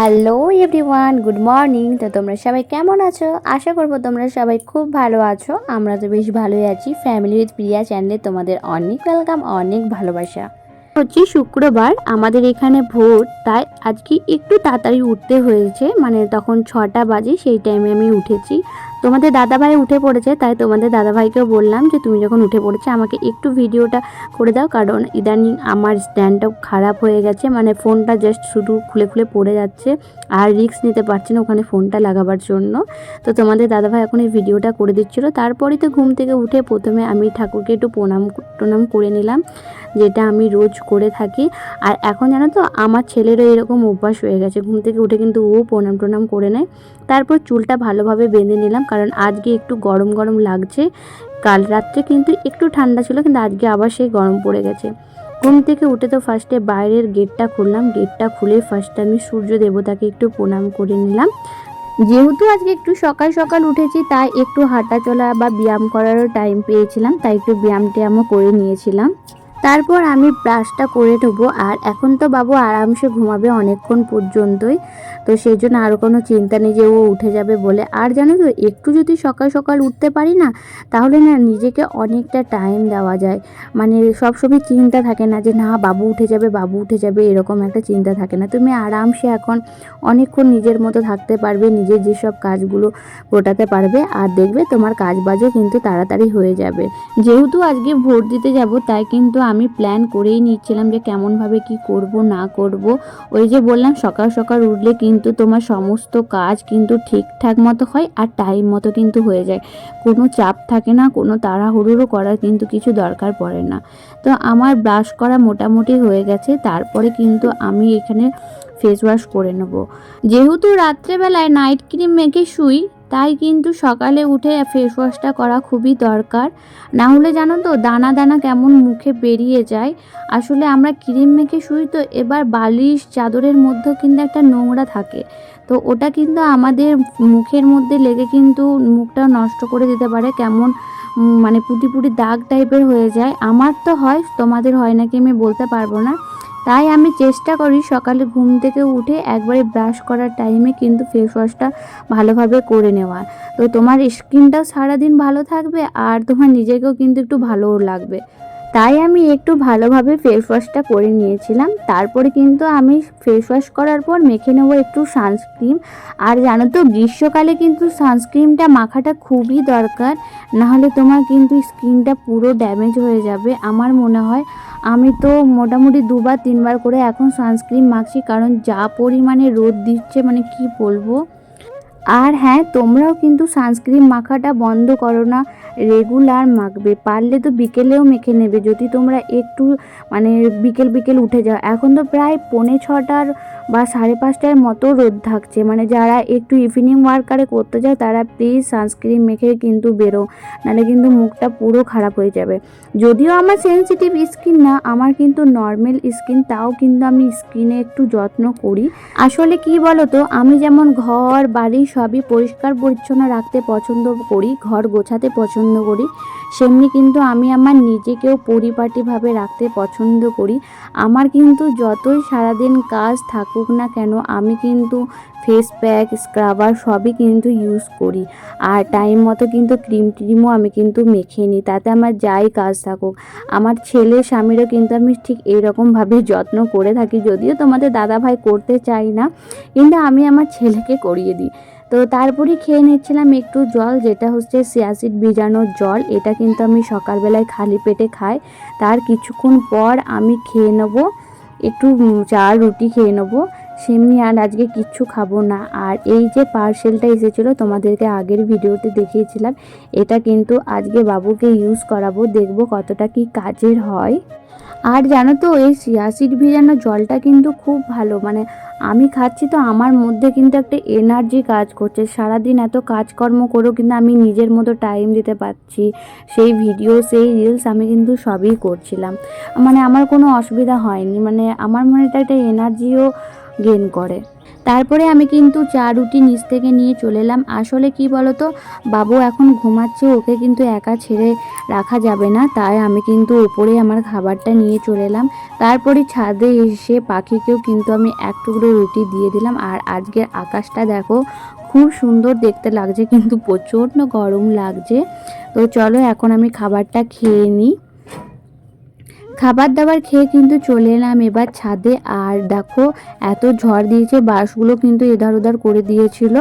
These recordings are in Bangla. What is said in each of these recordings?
Hello everyone, good morning. তো তোমরা সবাই কেমন আছো? আশা করবো তোমরা সবাই খুব ভালো আছো। আমরা তো বেশ ভালোই আছি। ফ্যামিলি উইথ প্রিয়া চ্যানেলে তোমাদের অনেক ওয়েলকাম, অনেক ভালোবাসা। হচ্ছে শুক্রবার, আমাদের এখানে ভোর, তাই আজকে একটু তাড়াতাড়ি উঠতে হয়েছে। মানে তখন 6টা বাজে, সেই টাইমে আমি উঠেছি। তোমাদের দাদাভাই উঠে পড়েছে, তাই তোমাদের দাদাভাইকেও বললাম যে তুমি যখন উঠে পড়েছে আমাকে একটু ভিডিওটা করে দাও, কারণ ইদানিং আমার স্ট্যান্ডটা খারাপ হয়ে গেছে। মানে ফোনটা জাস্ট শুধু খুলে খুলে পড়ে যাচ্ছে, আর রিস্ক নিতে পারছি না ওখানে ফোনটা লাগাবার জন্য। তো তোমাদের দাদাভাই এখন এই ভিডিওটা করে দিচ্ছিলো। তারপরেই তো ঘুম থেকে উঠে প্রথমে আমি ঠাকুরকে একটু প্রণাম করে নিলাম, যেটা আমি রোজ করে থাকি। আর এখন জানো তো আমার ছেলেরও এরকম অভ্যাস হয়ে গেছে, ঘুম থেকে উঠে কিন্তু ও প্রণাম করে নেয়। তারপর চুলটা ভালোভাবে বেঁধে নিলাম, কারণ আজকে একটু গরম গরম লাগছে। কাল রাত্রে কিন্তু একটু ঠান্ডা ছিল, কিন্তু আজকে আবার সেই গরম পড়ে গেছে। ঘুম থেকে উঠে তো ফার্স্টে বাইরের গেটটা খুললাম। গেটটা খুলে ফার্স্টে আমি সূর্য দেবতাকে একটু প্রণাম করে নিলাম। যেহেতু আজকে একটু সকাল সকাল উঠেছি, তাই একটু হাঁটা চলা বা ব্যায়াম করারও টাইম পেয়েছিলাম, তাই একটু ব্যায়ামও করে নিয়েছিলাম। তারপর আমি ব্রাশটা করে নেবো। আর এখন তো বাবু আরামসে ঘুমাবে অনেকক্ষণ পর্যন্তই, তো সেই জন্য আর কোনো চিন্তা নেই যে ও উঠে যাবে বলে। আর জানো তো, একটু যদি সকাল সকাল উঠতে পারি না, তাহলে না নিজেকে অনেকটা টাইম দেওয়া যায়। মানে সবসময় চিন্তা থাকে না যে না বাবু উঠে যাবে, এরকম একটা চিন্তা থাকে না। তুমি আরামসে এখন অনেকক্ষণ নিজের মতো থাকতে পারবে, নিজের যেসব কাজগুলো গোটাতে পারবে, আর দেখবে তোমার কাজ বাজও কিন্তু তাড়াতাড়ি হয়ে যাবে। যেহেতু আজকে ভোট দিতে যাব, তাই কিন্তু আমি প্ল্যান করেই নিচ্ছিলাম যে কেমনভাবে কি করব না করব। ওই যে বললাম, সকাল সকাল উঠলে কিন্তু তোমার সমস্ত কাজ কিন্তু ঠিকঠাক মতো হয়, আর টাইম মতো কিন্তু হয়ে যায়। কোনো চাপ থাকে না, কোনো তাড়াহুড়ো করার কিন্তু কিছু দরকার পড়ে না। তো আমার ব্রাশ করা মোটামুটি হয়ে গেছে। তারপরে কিন্তু আমি এখানে ফেস ওয়াশ করে নেব। যেহেতু রাত্রেবেলায় নাইট ক্রিম মেখে শুই, তাই কিন্তু সকালে উঠে ফেস ওয়াশটা করা খুবই দরকার। না হলে জানো তো দানা দানা কেমন মুখে বেরিয়ে যায়। আসলে আমরা ক্রিম মেখে শুই, তো এবার বালিশ চাদরের মধ্যেও কিন্তু একটা নোংরা থাকে, তো ওটা কিন্তু আমাদের মুখের মধ্যে লেগে কিন্তু মুখটা নষ্ট করে দিতে পারে। কেমন মানে পুটি পুটি দাগ টাইপের হয়ে যায়। আমার তো হয়, তোমাদের হয় নাকি আমি বলতে পারবো না। তাই আমি চেষ্টা করি সকালে ঘুম থেকে উঠে একবারে ব্রাশ করার টাইমে কিন্তু ফেস ওয়াশটা ভালোভাবে করে নেওয়ার। তো তোমার স্কিনটাও সারাদিন ভালো থাকবে, আর তোমার নিজেকেও কিন্তু একটু ভালোও লাগবে। তাই আমি একটু ভালোভাবে ফেস ওয়াশটা করে নিয়েছিলাম। তারপরে কিন্তু আমি ফেস ওয়াশ করার পর মেখে নেবো একটু সানস্ক্রিন। আর জানো তো, গ্রীষ্মকালে কিন্তু সানস্ক্রিনটা মাখাটা খুবই দরকার, নাহলে তোমার কিন্তু স্কিনটা পুরো ড্যামেজ হয়ে যাবে। আমার মনে হয় আমি তো মোটামুটি 2-3 বার করে এখন সানস্ক্রিন মাখছি, কারণ যা পরিমাণে রোদ দিচ্ছে মানে কি বলবো। আর হ্যাঁ, তোমরাও কিন্তু সানস্ক্রিন মাখাটা বন্ধ করো না, রেগুলার মাখবে। পারলে তো বিকেলেও মেখে নেবে, যদি তোমরা একটু মানে বিকেল উঠে যাও। এখন তো প্রায় 5:45 বা 5:30টার মতো রোদ থাকছে। মানে যারা একটু ইভিনিং ওয়ার্কারে করতে যাও, তারা প্লিজ সানস্ক্রিন মেখে কিন্তু বেরো, নাহলে কিন্তু মুখটা পুরো খারাপ হয়ে যাবে। যদিও আমার সেনসিটিভ স্কিন না, আমার কিন্তু নর্মাল স্কিন, তাও কিন্তু আমি স্কিনে একটু যত্ন করি। আসলে কি বলো তো, আমি যেমন ঘর বাড়ি সবই পরিষ্কার পরিচ্ছন্ন রাখতে পছন্দ করি, ঘর গোছাতে পছন্দ করি, সেমনি কিন্তু আমি আমার নিজেকেও পরিপাটিভাবে রাখতে পছন্দ করি। আমার কিন্তু যতই সারাদিন কাজ থাকুক না কেন, আমি কিন্তু ফেস প্যাক স্ক্রাবার সবই কিন্তু ইউজ করি। আর টাইম মতো কিন্তু ক্রিমও আমি কিন্তু মেখে নিই, তাতে আমার যাই কাজ থাকুক। আমার ছেলে স্বামীরও কিন্তু আমি ঠিক এইরকমভাবে যত্ন করে থাকি। যদিও তোমাদের দাদাভাই করতে চাই না, কিন্তু আমি আমার ছেলেকে করিয়ে দিই। তো তারপরে খেয়ে নিচ্ছিলাম একটু জল, যেটা হচ্ছে সিয়াসিড ভিজানোর জল। এটা কিন্তু আমি সকালবেলায় খালি পেটে খাই। তার কিছুক্ষণ পর আমি খেয়ে নেবো একটু চা রুটি খেয়ে নেবো, সেমনি আর আজকে কিচ্ছু খাবো না। আর এই যে পার্সেলটা এসেছিলো, তোমাদেরকে আগের ভিডিওতে দেখিয়েছিলাম, এটা কিন্তু আজকে বাবুকে ইউজ করাবো, দেখবো কতটা কি কাজের হয়। আর জানো তো, এই সিয়াসিড ভিজানো জলটা কিন্তু খুব ভালো। মানে আমি খাচ্ছি তো আমার মধ্যে কিন্তু একটা এনার্জি কাজ করছে। সারাদিন এত কাজকর্ম করেও কিন্তু আমি নিজের মতো টাইম দিতে পারছি। সেই ভিডিও, সেই রিলস আমি কিন্তু সবই করছিলাম। মানে আমার কোনো অসুবিধা হয়নি। মানে আমার মনে একটা এনার্জিও গেইন করে। তারপরে আমি কিন্তু চা রুটি নিচ থেকে নিয়ে চলে এলাম। আসলে কি বলতো, বাবু এখন ঘুমাচ্ছে, ওকে কিন্তু একা ছেড়ে রাখা যাবে না, তাই আমি কিন্তু উপরে আমার খাবারটা নিয়ে চলে এলাম। তারপরে ছাদে এসে পাখিকেও কিন্তু আমি এক টুকরো রুটি দিয়ে দিলাম। আর আজকের আকাশটা দেখো, খুব সুন্দর দেখতে লাগছে, কিন্তু প্রচণ্ড গরম লাগছে। তো চলো এখন আমি খাবারটা খেয়ে নিই। খাবার দাবার খেয়ে কিন্তু চলে এলাম এবার ছাদে। আর দেখো, এত ঝড় দিয়েছে, বাঁশগুলো কিন্তু এধার ওধার করে দিয়েছিল।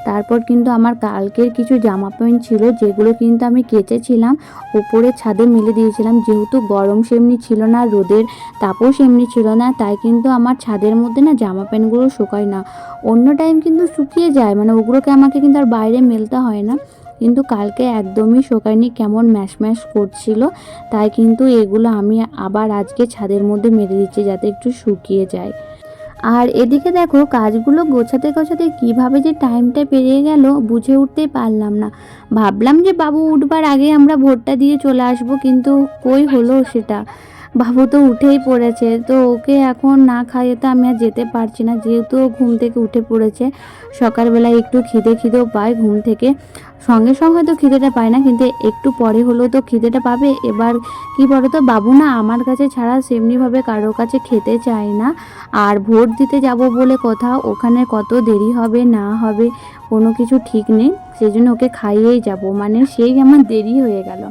তারপর কিন্তু আমার কালকের কিছু জামা প্যান্ট ছিল, যেগুলো কিন্তু আমি কেচেছিলাম, উপরে ছাদে মেলে দিয়েছিলাম। যেহেতু গরম সেমনি ছিল না, রোদের তাপও সেমনি ছিল না, তাই কিন্তু আমার ছাদের মধ্যে না জামা প্যান্টগুলো শুকায় না। অন্য টাইম কিন্তু শুকিয়ে যায়, মানে ওগুলোকে আমাকে কিন্তু আর বাইরে মেলতে হয় না। কিন্তু কালকে একদমই শোকায়নি, কেমন ম্যাশ ম্যাশ করছিল, তাই কিন্তু এগুলো আমি আবার আজকে ছাদের মধ্যে মেরে দিচ্ছি যাতে একটু শুকিয়ে যায়। আর এদিকে দেখো, কাজগুলো গোছাতে গোছাতে কিভাবে যে টাইমটা পেরিয়ে গেল বুঝে উঠতেই পারলাম না। ভাবলাম যে বাবু উঠবার আগে আমরা ভোরটা দিয়ে চলে আসবো, কিন্তু কই হলো সেটা। বাবু তো উঠেই পড়েছে, তো ওকে এখন না খাইয়ে তো আমি আর যেতে পারছি না, যেহেতু ও ঘুম থেকে উঠে পড়েছে। সকালবেলায় একটু খিদেও পায় ঘুম থেকে, সঙ্গে সঙ্গে হয়তো খিদেটা পায় না, কিন্তু একটু পরে হলেও তো খিদেটা পাবে। এবার কি বলতো, বাবু না আমার কাছে ছাড়া সেমনিভাবে কারোর কাছে খেতে চায় না। আর ভোট দিতে যাব বলে কোথাও, ওখানে কত দেরি হবে না হবে কোনো কিছু ঠিক নেই, সেই জন্য ওকে খাইয়েই যাব, মানে সেই আমার দেরি হয়ে গেল।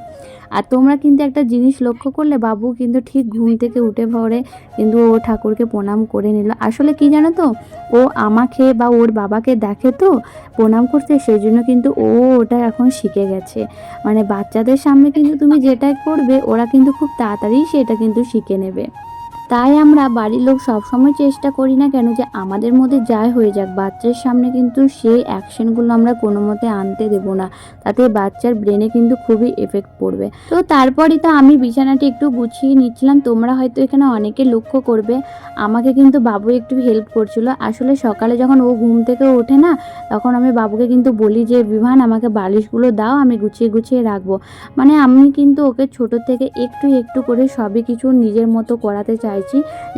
আর তোমরা কিন্তু একটা জিনিস লক্ষ্য করলে, বাবু কিন্তু ঠিক ঘুম থেকে উঠে পড়ে কিন্তু ও ঠাকুরকে প্রণাম করে নিল। আসলে কি জানো তো, ও আমাকে বা ওর বাবাকে দেখে তো প্রণাম করতে, সেই জন্য কিন্তু ও ওটা এখন শিখে গেছে। মানে বাচ্চাদের সামনে কিন্তু তুমি যেটাই করবে, ওরা কিন্তু খুব তাড়াতাড়ি সেটা কিন্তু শিখে নেবে। তাই আমরা বাড়ির লোক সবসময় চেষ্টা করি না কেন যে আমাদের মধ্যে যাই হয়ে যাক, বাচ্চার সামনে কিন্তু সেই অ্যাকশনগুলো আমরা কোনো মতে আনতে দেব না, তাতে বাচ্চার ব্রেনে কিন্তু খুবই এফেক্ট পড়বে। তো তারপরই তো আমি বিছানাটি একটু গুছিয়ে নিচ্ছিলাম। তোমরা হয়তো এখানে অনেকে লক্ষ্য করবে, আমাকে কিন্তু বাবু একটু হেল্প করছিল। আসলে সকালে যখন ও ঘুম থেকে ওঠে না, তখন আমি বাবুকে কিন্তু বলি যে বিভান আমাকে বালিশগুলো দাও, আমি গুছিয়ে গুছিয়ে রাখবো। মানে আমি কিন্তু ওকে ছোট থেকে একটু একটু করে সবই কিছু নিজের মতো করাতে চাইছি,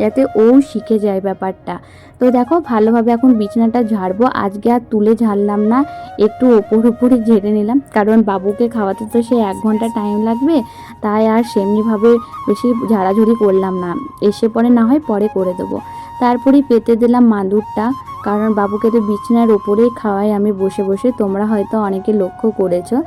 যাতে ও শিখে যায় ব্যাপারটা। তো দেখো, ভালোভাবে এখন বিছানাটা ঝাড়বো। আজকে আর তুলে ঝাড়লাম না, একটু ওপরে ঝেড়ে নিলাম, কারণ বাবুকে খাওয়াতে তো সে 1 ঘন্টা টাইম লাগবে, তাই আর সেমনিভাবে বেশি ঝাড়াঝুড়ি করলাম না। এসে পরে না হয় পরে করে দেবো। তারপরেই পেতে দিলাম মাদুরটা, কারণ বাবুকে তো বিছানার ওপরেই খাওয়াই আমি বসে বসে, তোমরা হয়তো অনেকে লক্ষ্য করেছো।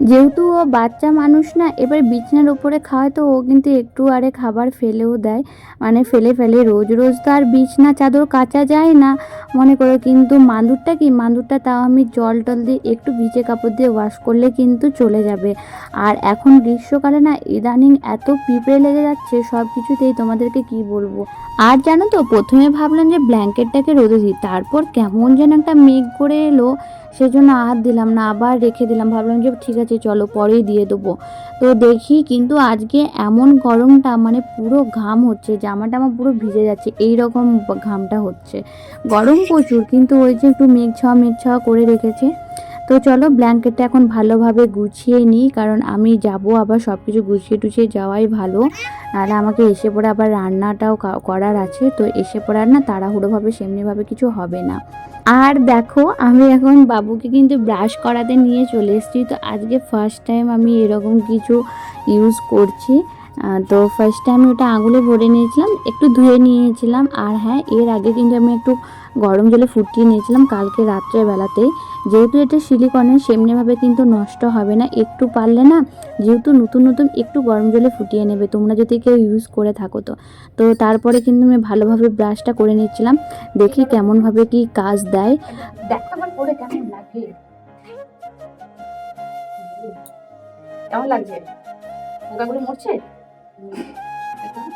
যেহেতু ও বাচ্চা মানুষ না, এবার বিছানার উপরে খাওয়ায় তো ও কিন্তু একটু আরে খাবার ফেলেও দেয়, মানে ফেলে ফেলে। রোজ রোজ তো আর বিছনা চাদর কাচা যায় না মনে করো, কিন্তু মাদুরটা তাও আমি জল টল দিয়ে একটু ভিজে কাপড় দিয়ে ওয়াশ করলে কিন্তু চলে যাবে। আর এখন গ্রীষ্মকালে না ইদানিং এত পিঁপড়ে লেগে যাচ্ছে সব কিছুতেই, তোমাদেরকে কি বলবো। আর জানো তো, প্রথমে ভাবলাম যে ব্ল্যাঙ্কেটটাকে রোদে দিই, তারপর কেমন যেন একটা মেঘ করে এলো, সেজন্য আর দিলাম না, আবার রেখে দিলাম। ভাবলাম যে ঠিক আছে চলো পরেই দিয়ে দেবো। তো দেখি কিন্তু আজকে এমন গরমটা, মানে পুরো ঘাম হচ্ছে, জামাটা আমার পুরো ভিজে যাচ্ছে, এই রকম ঘামটা হচ্ছে। গরম প্রচুর, কিন্তু ওই যে একটু মেঘ ছাওয়া করে রেখেছে। তো চলো ব্ল্যাঙ্কেটটা এখন ভালোভাবে গুছিয়ে নিই, কারণ আমি যাব আবার সব কিছু গুছিয়ে টুছিয়ে যাওয়াই ভালো, নাহলে আমাকে এসে পরে আবার রান্নাটাও করার আছে। তো এসে পরে আর না তাড়াহুড়োভাবে সেমনিভাবে কিছু হবে না। আর দেখো, আমি এখন বাবুকে কিন্তু ব্রাশ করাতে নিয়ে চলে এসেছি। তো আজকে ফার্স্ট টাইম আমি এরকম কিছু ইউজ করছি। তো ফার্স্ট টাইম ওটা আঙুলে ভরে নিয়েছিলাম, একটু ধুয়ে নিয়েছিলাম। আর হ্যাঁ, এর আগে কিন্তু আমি একটু গরম জলে ফুটিয়ে নিয়েছিলাম কালকে রাত্রেবেলাতেই। যেহেতু এটা সিলিকনের, সেমনিভাবে কিন্তু নষ্ট হবে না। একটু পারলে না, যেহেতু নতুন নতুন, একটু গরম জলে ফুটিয়ে নেবে তোমরা যদি কেউ ইউজ করে থাকো। তো তো তারপরে কিন্তু আমি ভালোভাবে ব্রাশটা করে নিচ্ছিলাম, দেখি কেমনভাবে কি কাজ দেয়। দেখো আমার পরে কেমন লাগে, কেমন লাগছে, পোকাগুলো মরছে। একদম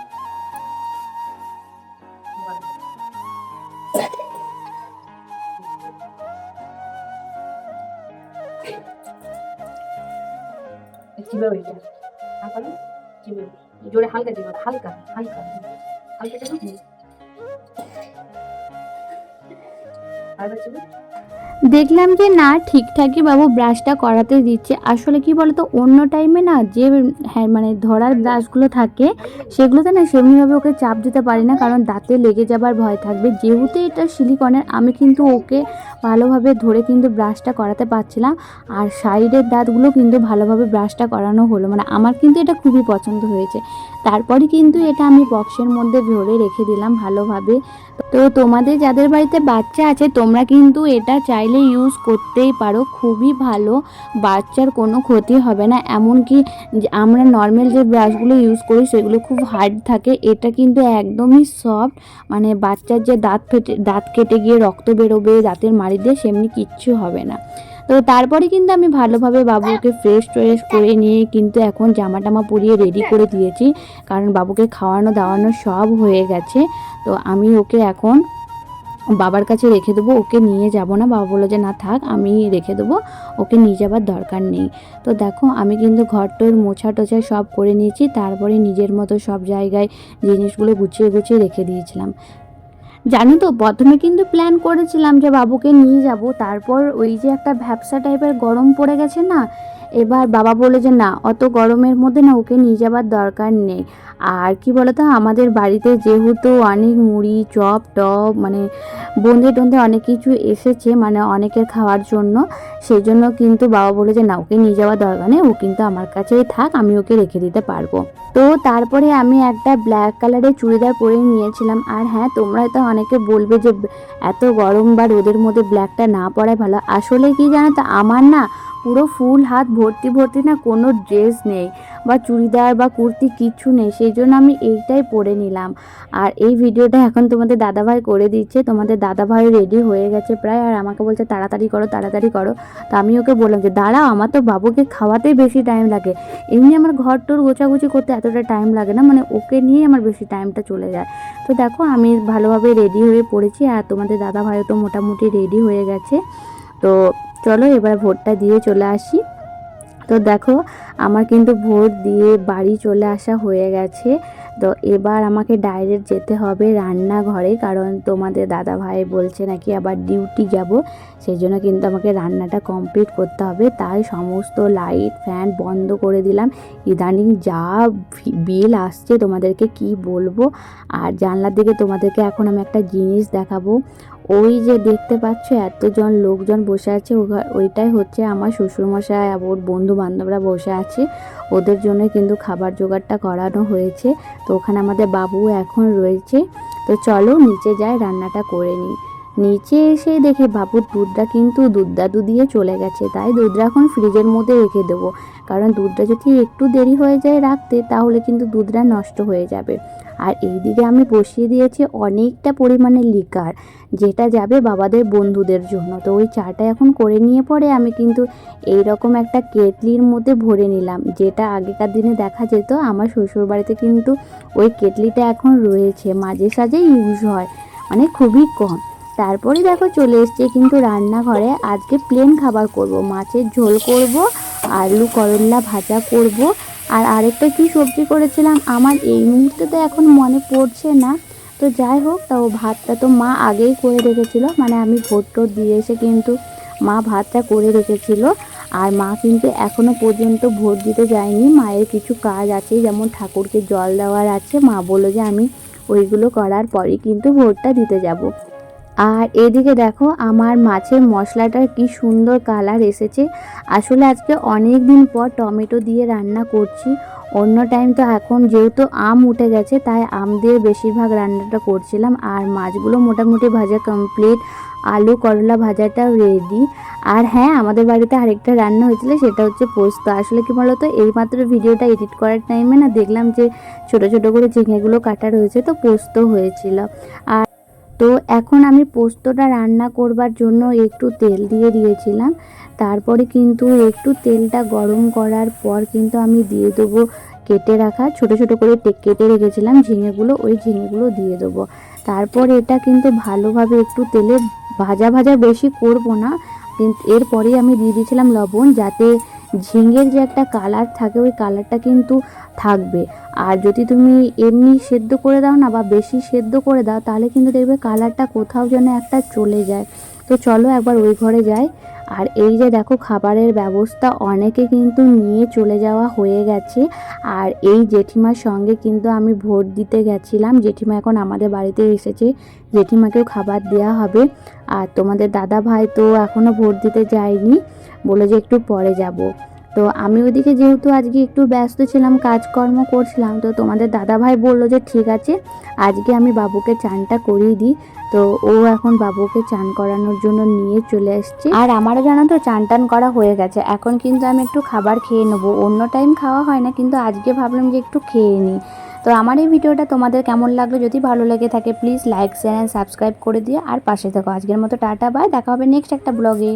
চিবে ওইটা হালকা, চিবে জোরে হালকা চিবে, হালকা হালকা হালকা চিবে। আরেকবার চিবি। দেখলাম যে না ঠিকঠাকই বাবু ব্রাশটা করাতে দিচ্ছে। আসলে কি বলতো অন্য টাইমে না যে হ্যাঁ মানে ধরার ব্রাশগুলো থাকে সেগুলোতে না সেমনিভাবে ওকে চাপ দিতে পারি না, কারণ দাঁতে লেগে যাবার ভয় থাকবে। যেহেতু এটা সিলিকনের আমি কিন্তু ওকে ভালোভাবে ধরে কিন্তু ব্রাশটা করাতে পারছিলাম। আর সাইডের দাঁতগুলো কিন্তু ভালোভাবে ব্রাশটা করানো হলো, মানে আমার কিন্তু এটা খুবই পছন্দ হয়েছে। তারপরে কিন্তু এটা আমি বক্সের মধ্যে ভরে রেখে দিলাম ভালোভাবে। তো তোমাদের যাদের বাড়িতে বাচ্চা আছে তোমরা কিন্তু এটা চাইলে ইউজ করতেই পারো, খুবই ভালো, বাচ্চার কোনো ক্ষতি হবে না। এমনকি আমরা নর্মাল যে ব্রাশগুলো ইউজ করি সেগুলো খুব হার্ড থাকে, এটা কিন্তু একদমই সফট, মানে বাচ্চার যে দাঁত কেটে গিয়ে রক্ত বেরোবে দাঁতের মাড়ি দিয়ে সেমনি কিচ্ছু হবে না। তো তারপরে কিন্তু আমি ভালোভাবে বাবুকে ফ্রেশ ট্রেশ করে নিয়ে কিন্তু এখন জামা টামা পরিয়ে রেডি করে দিয়েছি, কারণ বাবুকে খাওয়ানো দাওয়ানো সব হয়ে গেছে। তো আমি ওকে এখন বাবার কাছে রেখে দেবো, ওকে নিয়ে যাব না। বাবা বললো যে না থাক আমি রেখে দেবো, ওকে নিয়ে যাবার দরকার নেই। তো দেখো আমি কিন্তু ঘরটোর মোছা টোছা সব করে নিয়েছি, তারপরে নিজের মতো সব জায়গায় জিনিসগুলো গুছিয়ে গুছিয়ে রেখে দিয়েছিলাম। জানো তো প্রথমে কিন্তু প্ল্যান করেছিলাম যে বাবুকে নিয়ে যাব, তারপর ওই যে একটা ভ্যাপসা টাইপের গরম পড়ে গেছে না, এবার বাবা বলে যে না অত গরমের মধ্যে না ওকে নিয়ে যাবার দরকার নেই। আর কি বলতো আমাদের বাড়িতে যেহেতু অনেক মুড়ি চপ টপ মানে বোঁদে টোঁদে অনেক কিছু এসেছে, মানে অনেকের খাওয়ার জন্য, সেই জন্য কিন্তু বাবা বলে যে না ওকে নিয়ে যাওয়ার দরকার নেই, ও কিন্তু আমার কাছেই থাক, আমি ওকে রেখে দিতে পারবো। তো তারপরে আমি একটা ব্ল্যাক কালারের চুড়িদার পরে নিয়েছিলাম। আর হ্যাঁ তোমরা তো অনেকে বলবে যে এত গরম বা রোদের মধ্যে ব্ল্যাকটা না পরাই ভালো। আসলে কি জানো তো আমার না পুরো ফুল হাত ভর্তি ভর্তি না কোনো ড্রেস নেই বা চুড়িদার বা কুর্তি কিচ্ছু নেই, সেই জন্য আমি এইটাই পরে নিলাম। আর এই ভিডিওটা এখন তোমাদের দাদাভাই করে দিচ্ছে, তোমাদের দাদাভাই রেডি হয়ে গেছে প্রায়, আর আমাকে বলছে তাড়াতাড়ি করো তাড়াতাড়ি করো। তো আমি ওকে বললাম যে দাঁড়াও, আমার তো বাবুকে খাওয়াতেই বেশি টাইম লাগে, এমনি আমার ঘর টোর গোছাগুছি করতে এতটা টাইম লাগে না, মানে ওকে নিয়ে আমার বেশি টাইমটা চলে যায়। তো দেখো আমি ভালোভাবে রেডি হয়ে পড়েছি, আর তোমাদের দাদাভাইও তো মোটামুটি রেডি হয়ে গেছে। তো চলো এবার ভোটটা দিয়ে চলে আসি। তো দেখো আমার কিন্তু ভোট দিয়ে বাড়ি চলে আসা হয়ে গেছে। তো এবার আমাকে ডাইরেক্ট যেতে হবে রান্নাঘরে, কারণ তোমাদের দাদা ভাই বলছে নাকি আবার ডিউটি যাব, সেই জন্য কিন্তু আমাকে রান্নাটা কমপ্লিট করতে হবে। তাই সমস্ত লাইট ফ্যান বন্ধ করে দিলাম। ইদানিং যা বিল আসছে তোমাদেরকে কি বলবো। আর জানলার দিকে তোমাদেরকে এখন আমি একটা জিনিস দেখাবো। ওই যে দেখতে পাচ্ছ এতজন লোকজন বসে আছে, ওইটাই হচ্ছে আমার শ্বশুরমশাই আর ওর বন্ধু বান্ধবরা বসে আছে, ওদের জন্য কিন্তু খাবার জোগাড়টা করানো হয়েছে। তো ওখানে আমাদের বাবু এখন রয়েছে। তো চলো নিচে যাই রান্নাটা করে নিই। নিচে এসে দেখি বাবুর দুধটা কিন্তু দুধ দিয়ে চলে গেছে, তাই দুধটা এখন ফ্রিজের মধ্যে রেখে দেবো, কারণ দুধটা যদি একটু দেরি হয়ে যায় রাখতে তাহলে কিন্তু দুধটা নষ্ট হয়ে যাবে। আর এইদিকে আমি বসিয়ে দিয়েছি অনেকটা পরিমাণে লিকার, যেটা যাবে বাবাদের বন্ধুদের জন্য। তো ওই চাটা এখন করে নিয়ে পরে আমি কিন্তু এই রকম একটা কেটলির মধ্যে ভরে নিলাম, যেটা আগেকার দিনে দেখা যেত আমার শ্বশুর বাড়িতে কিন্তু ওই কেটলিটা এখন রয়েছে, মাঝে সাঝে ইউজ হয়, মানে খুবই কম। তারপরে দেখো চলে এসছে কিন্তু রান্নাঘরে, আজকে প্লেন খাবার করব, মাছের ঝোল করব, আলু করলা ভাজা করব, আর আরেকটা কি সবজি করেছিলাম আমার এই মুহূর্তে তো এখন মনে পড়ছে না। তো যাই হোক, তাও ভাতটা তো মা আগেই করে রেখেছিল, মানে আমি ভোট টোট দিয়ে এসে কিন্তু মা ভাতটা করে রেখেছিল। আর মা কিন্তু এখনো পর্যন্ত ভোট দিতে যায়নি, মায়ের কিছু কাজ আছে, যেমন ঠাকুরকে জল দেওয়ার আছে, মা বললো যে আমি ওইগুলো করার পরেই কিন্তু ভোটটা দিতে যাব। আর এদিকে দেখো আমার মাছের মশলাটার কি সুন্দর কালার এসেছে। আসলে আজকে অনেক দিন পর টমেটো দিয়ে রান্না করছি। অন্য টাইম তো এখন যেহেতু আম উঠে গেছে তাই আম দিয়ে বেশিরভাগ রান্নাটা করছিলাম। আর মাছগুলো মোটামুটি ভাজা কমপ্লিট, আলু করলা ভাজাটাও রেডি। আর হ্যাঁ আমাদের বাড়িতে আরেকটা রান্না হয়েছিল, সেটা হচ্ছে পোস্ত। আসলে কি বলতো এইমাত্র ভিডিওটা এডিট করার টাইমে না দেখলাম যে ছোট ছোট করে ঝিঙেগুলো কাটা রয়েছে, তো পোস্ত হয়েছিল। আর তো এখন আমি পোস্তটা রান্না করবার জন্য একটু তেল দিয়ে দিয়েছিলাম, তারপরে কিন্তু একটু তেলটা গরম করার পর কিন্তু আমি দিয়ে দেবো কেটে রাখা ছোট ছোট করে কেটে রেখেছিলাম ঝিঙেগুলো, ওই ঝিঙেগুলো দিয়ে দেবো। তারপর এটা কিন্তু ভালোভাবে একটু তেলে ভাজা ভাজা বেশি করব না, কিন্তু এরপরেই আমি দিয়ে দিয়েছিলাম লবণ, যাতে ঝিঙের যে একটা কালার থাকে ওই কালারটা কিন্তু থাকবে। আর যদি তুমি এমনি সেদ্ধ করে দাও না বা বেশি সেদ্ধ করে দাও তাহলে কিন্তু দেখবে কালারটা কোথাও যেন একটা চলে যায়। তো তো চলো একবার ওই ঘরে যাই। আর এই যে দেখো খাবারের ব্যবস্থা অনেকে কিন্তু নিয়ে চলে যাওয়া হয়ে গেছে। আর এই জেঠিমার সঙ্গে কিন্তু আমি ভোট দিতে গেছিলাম। জেঠিমা এখন আমাদের বাড়িতে এসেছে, জেঠিমাকেও খাবার দেওয়া হবে। আর তোমাদের দাদা ভাই তো এখনও ভোট দিতে যায়নি, বলে যে একটু পরে যাব। তো আমি ওদিকে যেহেতু আজকে একটু ব্যস্ত ছিলাম, কাজকর্ম করছিলাম, তো তোমাদের দাদা ভাই বললো যে ঠিক আছে আজকে আমি বাবুকে চানটা করিয়ে দিই। তো ও এখন বাবুকে চান করানোর জন্য নিয়ে চলে এসছে। আর আমারও জানো তো চান টান করা হয়ে গেছে, এখন কিন্তু আমি একটু খাবার খেয়ে নেবো। অন্য টাইম খাওয়া হয় না, কিন্তু আজকে ভাবলাম যে একটু খেয়ে নিই। তো আমার এই ভিডিওটা তোমাদের কেমন লাগলো, যদি ভালো লেগে থাকে please like share and subscribe করে দিও আর পাশে থাকো। আজকের মতো টাটা বাই, দেখা হবে নেক্সট একটা ব্লগে।